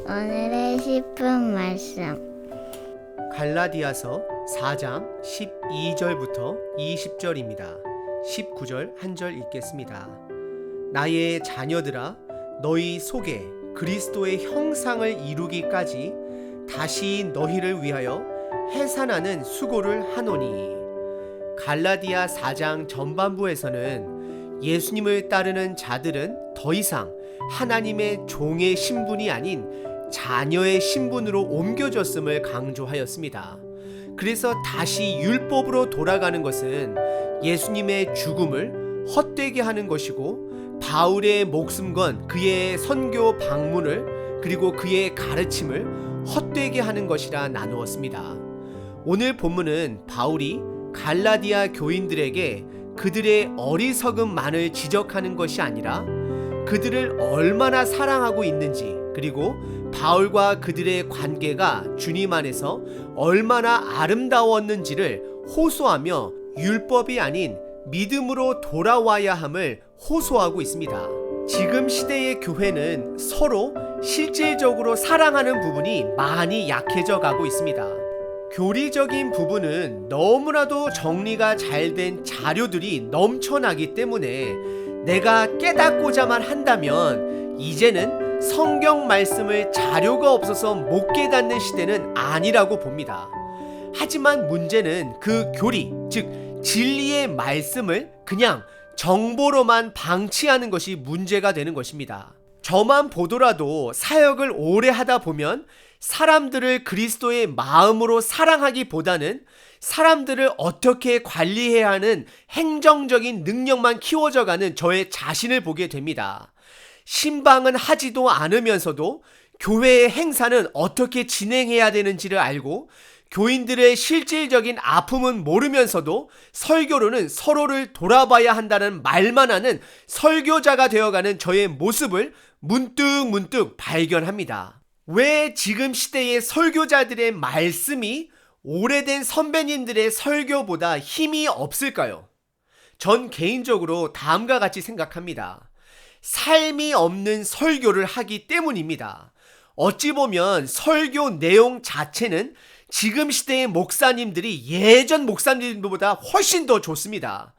오늘의 10분 말씀. 갈라디아서 4장 12절부터 20절입니다. 19절 한 절 읽겠습니다. 나의 자녀들아, 너희 속에 그리스도의 형상을 이루기까지 다시 너희를 위하여 해산하는 수고를 하노니. 갈라디아 4장 전반부에서는 예수님을 따르는 자들은 더 이상 하나님의 종의 신분이 아닌 자녀의 신분으로 옮겨졌음을 강조하였습니다. 그래서 다시 율법으로 돌아가는 것은 예수님의 죽음을 헛되게 하는 것이고, 바울의 목숨 건 그의 선교 방문을 그리고 그의 가르침을 헛되게 하는 것이라 나누었습니다. 오늘 본문은 바울이 갈라디아 교인들에게 그들의 어리석음만을 지적하는 것이 아니라 그들을 얼마나 사랑하고 있는지, 그리고 바울과 그들의 관계가 주님 안에서 얼마나 아름다웠는지를 호소하며 율법이 아닌 믿음으로 돌아와야 함을 호소하고 있습니다. 지금 시대의 교회는 서로 실질적으로 사랑하는 부분이 많이 약해져 가고 있습니다. 교리적인 부분은 너무나도 정리가 잘 된 자료들이 넘쳐나기 때문에 내가 깨닫고자만 한다면 이제는 성경 말씀을 자료가 없어서 못 깨닫는 시대는 아니라고 봅니다. 하지만 문제는 그 교리, 즉 진리의 말씀을 그냥 정보로만 방치하는 것이 문제가 되는 것입니다. 저만 보더라도 사역을 오래 하다 보면 사람들을 그리스도의 마음으로 사랑하기보다는 사람들을 어떻게 관리해야 하는 행정적인 능력만 키워져 가는 저의 자신을 보게 됩니다. 신방은 하지도 않으면서도 교회의 행사는 어떻게 진행해야 되는지를 알고, 교인들의 실질적인 아픔은 모르면서도 설교로는 서로를 돌아봐야 한다는 말만 하는 설교자가 되어가는 저의 모습을 문득 발견합니다. 왜 지금 시대의 설교자들의 말씀이 오래된 선배님들의 설교보다 힘이 없을까요? 전 개인적으로 다음과 같이 생각합니다. 삶이 없는 설교를 하기 때문입니다. 어찌 보면 설교 내용 자체는 지금 시대의 목사님들이 예전 목사님들보다 훨씬 더 좋습니다.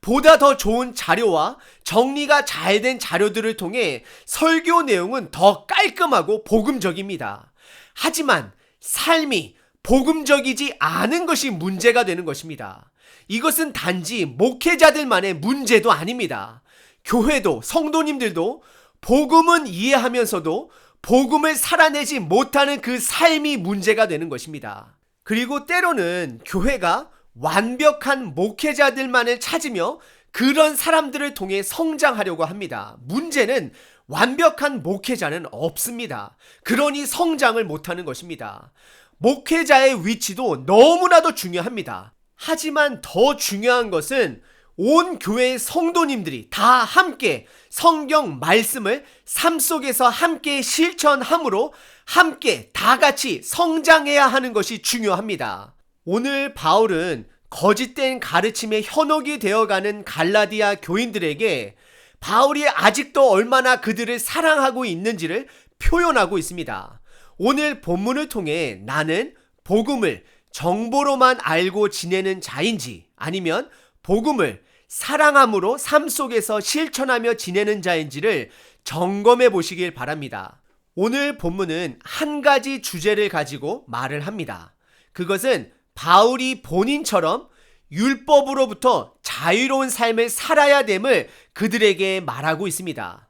보다 더 좋은 자료와 정리가 잘 된 자료들을 통해 설교 내용은 더 깔끔하고 복음적입니다. 하지만 삶이 복음적이지 않은 것이 문제가 되는 것입니다. 이것은 단지 목회자들만의 문제도 아닙니다. 교회도 성도님들도 복음은 이해하면서도 복음을 살아내지 못하는 그 삶이 문제가 되는 것입니다. 그리고 때로는 교회가 완벽한 목회자들만을 찾으며 그런 사람들을 통해 성장하려고 합니다. 문제는 완벽한 목회자는 없습니다. 그러니 성장을 못하는 것입니다. 목회자의 위치도 너무나도 중요합니다. 하지만 더 중요한 것은 온 교회의 성도님들이 다 함께 성경 말씀을 삶 속에서 함께 실천함으로 함께 다 같이 성장해야 하는 것이 중요합니다. 오늘 바울은 거짓된 가르침의 현혹이 되어가는 갈라디아 교인들에게 바울이 아직도 얼마나 그들을 사랑하고 있는지를 표현하고 있습니다. 오늘 본문을 통해 나는 복음을 정보로만 알고 지내는 자인지, 아니면 복음을 사랑함으로 삶 속에서 실천하며 지내는 자인지를 점검해 보시길 바랍니다. 오늘 본문은 한 가지 주제를 가지고 말을 합니다. 그것은 바울이 본인처럼 율법으로부터 자유로운 삶을 살아야 됨을 그들에게 말하고 있습니다.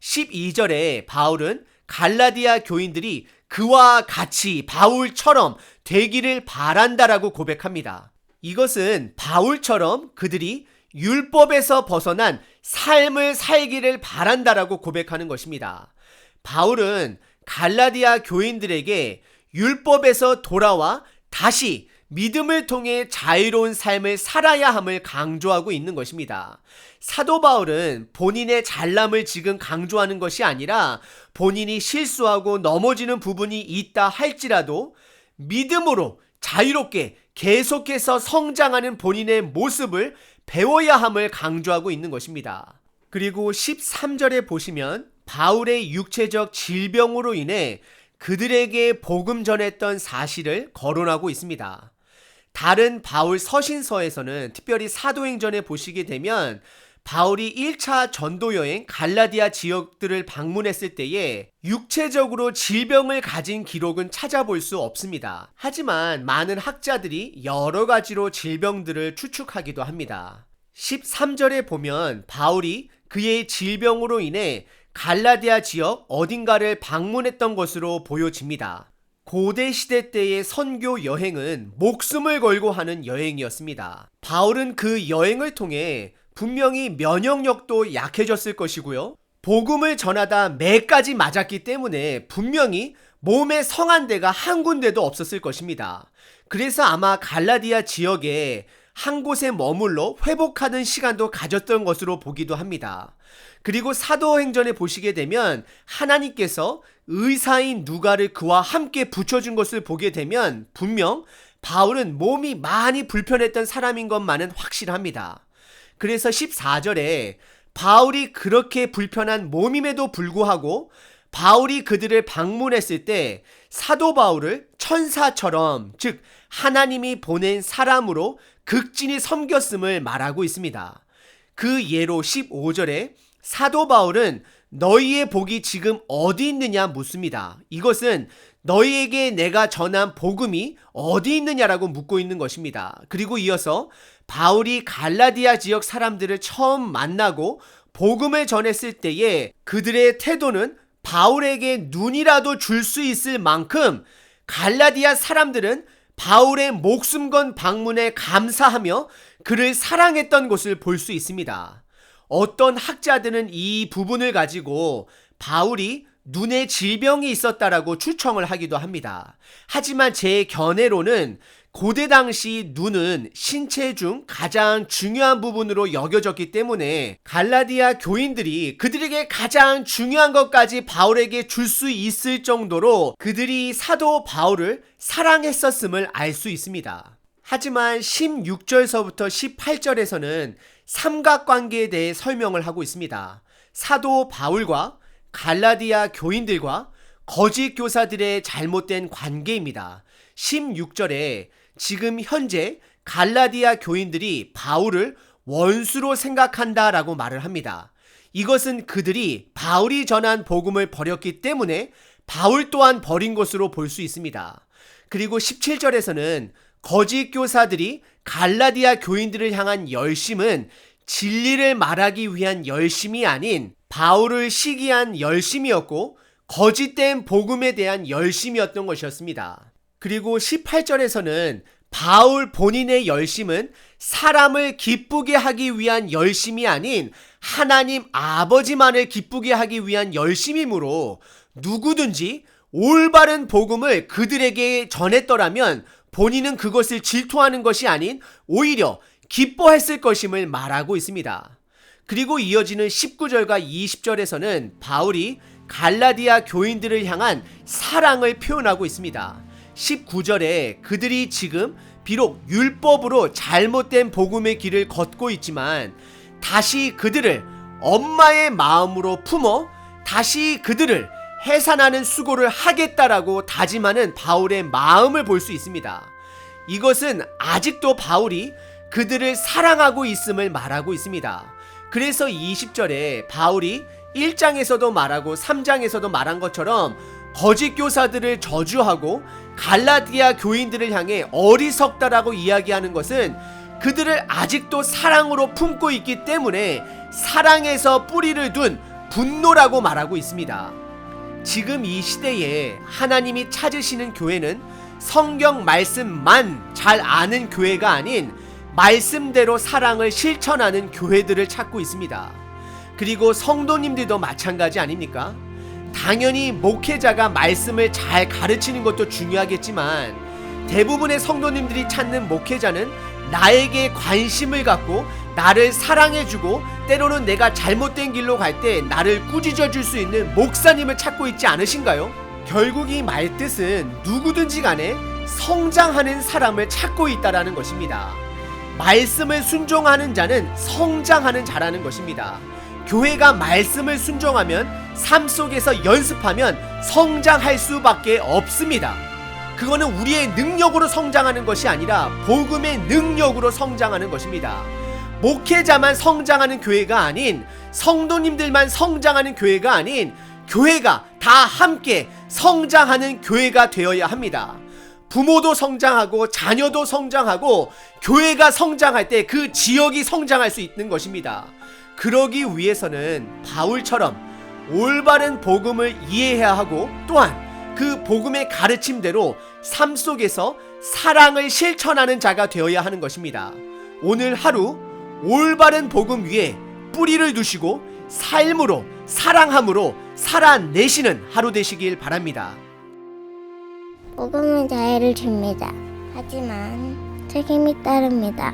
12절에 바울은 갈라디아 교인들이 그와 같이 바울처럼 되기를 바란다라고 고백합니다. 이것은 바울처럼 그들이 율법에서 벗어난 삶을 살기를 바란다라고 고백하는 것입니다. 바울은 갈라디아 교인들에게 율법에서 돌아와 다시 믿음을 통해 자유로운 삶을 살아야 함을 강조하고 있는 것입니다. 사도 바울은 본인의 잘남을 지금 강조하는 것이 아니라 본인이 실수하고 넘어지는 부분이 있다 할지라도 믿음으로 자유롭게 계속해서 성장하는 본인의 모습을 배워야 함을 강조하고 있는 것입니다. 그리고 13절에 보시면 바울의 육체적 질병으로 인해 그들에게 복음 전했던 사실을 거론하고 있습니다. 다른 바울 서신서에서는 특별히 사도행전에 보시게 되면 바울이 1차 전도여행 갈라디아 지역들을 방문했을 때에 육체적으로 질병을 가진 기록은 찾아볼 수 없습니다. 하지만 많은 학자들이 여러 가지로 질병들을 추측하기도 합니다. 13절에 보면 바울이 그의 질병으로 인해 갈라디아 지역 어딘가를 방문했던 것으로 보여집니다. 고대 시대 때의 선교 여행은 목숨을 걸고 하는 여행이었습니다. 바울은 그 여행을 통해 분명히 면역력도 약해졌을 것이고요. 복음을 전하다 매까지 맞았기 때문에 분명히 몸에 성한 데가 한 군데도 없었을 것입니다. 그래서 아마 갈라디아 지역에 한 곳에 머물러 회복하는 시간도 가졌던 것으로 보기도 합니다. 그리고 사도행전에 보시게 되면 하나님께서 의사인 누가를 그와 함께 붙여준 것을 보게 되면 분명 바울은 몸이 많이 불편했던 사람인 것만은 확실합니다. 그래서 14절에 바울이 그렇게 불편한 몸임에도 불구하고 바울이 그들을 방문했을 때 사도 바울을 천사처럼, 즉 하나님이 보낸 사람으로 극진히 섬겼음을 말하고 있습니다. 그 예로 15절에 사도 바울은 너희의 복이 지금 어디 있느냐 묻습니다. 이것은 너희에게 내가 전한 복음이 어디 있느냐라고 묻고 있는 것입니다. 그리고 이어서 바울이 갈라디아 지역 사람들을 처음 만나고 복음을 전했을 때에 그들의 태도는 바울에게 눈이라도 줄 수 있을 만큼 갈라디아 사람들은 바울의 목숨 건 방문에 감사하며 그를 사랑했던 것을 볼 수 있습니다. 어떤 학자들은 이 부분을 가지고 바울이 눈에 질병이 있었다라고 추정을 하기도 합니다. 하지만 제 견해로는 고대 당시 눈은 신체 중 가장 중요한 부분으로 여겨졌기 때문에 갈라디아 교인들이 그들에게 가장 중요한 것까지 바울에게 줄 수 있을 정도로 그들이 사도 바울을 사랑했었음을 알 수 있습니다. 하지만 16절서부터 18절에서는 삼각관계에 대해 설명을 하고 있습니다. 사도 바울과 갈라디아 교인들과 거짓 교사들의 잘못된 관계입니다. 16절에 지금 현재 갈라디아 교인들이 바울을 원수로 생각한다라고 말을 합니다. 이것은 그들이 바울이 전한 복음을 버렸기 때문에 바울 또한 버린 것으로 볼 수 있습니다. 그리고 17절에서는 거짓 교사들이 갈라디아 교인들을 향한 열심은 진리를 말하기 위한 열심이 아닌 바울을 시기한 열심이었고 거짓된 복음에 대한 열심이었던 것이었습니다. 그리고 18절에서는 바울 본인의 열심은 사람을 기쁘게 하기 위한 열심이 아닌 하나님 아버지만을 기쁘게 하기 위한 열심이므로 누구든지 올바른 복음을 그들에게 전했더라면 본인은 그것을 질투하는 것이 아닌 오히려 기뻐했을 것임을 말하고 있습니다. 그리고 이어지는 19절과 20절에서는 바울이 갈라디아 교인들을 향한 사랑을 표현하고 있습니다. 19절에 그들이 지금 비록 율법으로 잘못된 복음의 길을 걷고 있지만 다시 그들을 엄마의 마음으로 품어 다시 그들을 해산하는 수고를 하겠다라고 다짐하는 바울의 마음을 볼 수 있습니다. 이것은 아직도 바울이 그들을 사랑하고 있음을 말하고 있습니다. 그래서 20절에 바울이 1장에서도 말하고 3장에서도 말한 것처럼 거짓 교사들을 저주하고 갈라디아 교인들을 향해 어리석다라고 이야기하는 것은 그들을 아직도 사랑으로 품고 있기 때문에 사랑에서 뿌리를 둔 분노라고 말하고 있습니다. 지금 이 시대에 하나님이 찾으시는 교회는 성경 말씀만 잘 아는 교회가 아닌 말씀대로 사랑을 실천하는 교회들을 찾고 있습니다. 그리고 성도님들도 마찬가지 아닙니까? 당연히 목회자가 말씀을 잘 가르치는 것도 중요하겠지만 대부분의 성도님들이 찾는 목회자는 나에게 관심을 갖고 나를 사랑해주고 때로는 내가 잘못된 길로 갈 때 나를 꾸짖어 줄 수 있는 목사님을 찾고 있지 않으신가요? 결국 이 말뜻은 누구든지 간에 성장하는 사람을 찾고 있다라는 것입니다. 말씀을 순종하는 자는 성장하는 자라는 것입니다. 교회가 말씀을 순종하면 삶 속에서 연습하면 성장할 수밖에 없습니다. 그거는 우리의 능력으로 성장하는 것이 아니라 복음의 능력으로 성장하는 것입니다. 목회자만 성장하는 교회가 아닌, 성도님들만 성장하는 교회가 아닌, 교회가 다 함께 성장하는 교회가 되어야 합니다. 부모도 성장하고 자녀도 성장하고 교회가 성장할 때 그 지역이 성장할 수 있는 것입니다. 그러기 위해서는 바울처럼 올바른 복음을 이해해야 하고, 또한 그 복음의 가르침대로 삶 속에서 사랑을 실천하는 자가 되어야 하는 것입니다. 오늘 하루 올바른 복음 위에 뿌리를 두시고 삶으로, 사랑함으로 살아내시는 하루 되시길 바랍니다. 복음은 자유를 줍니다. 하지만 책임이 따릅니다.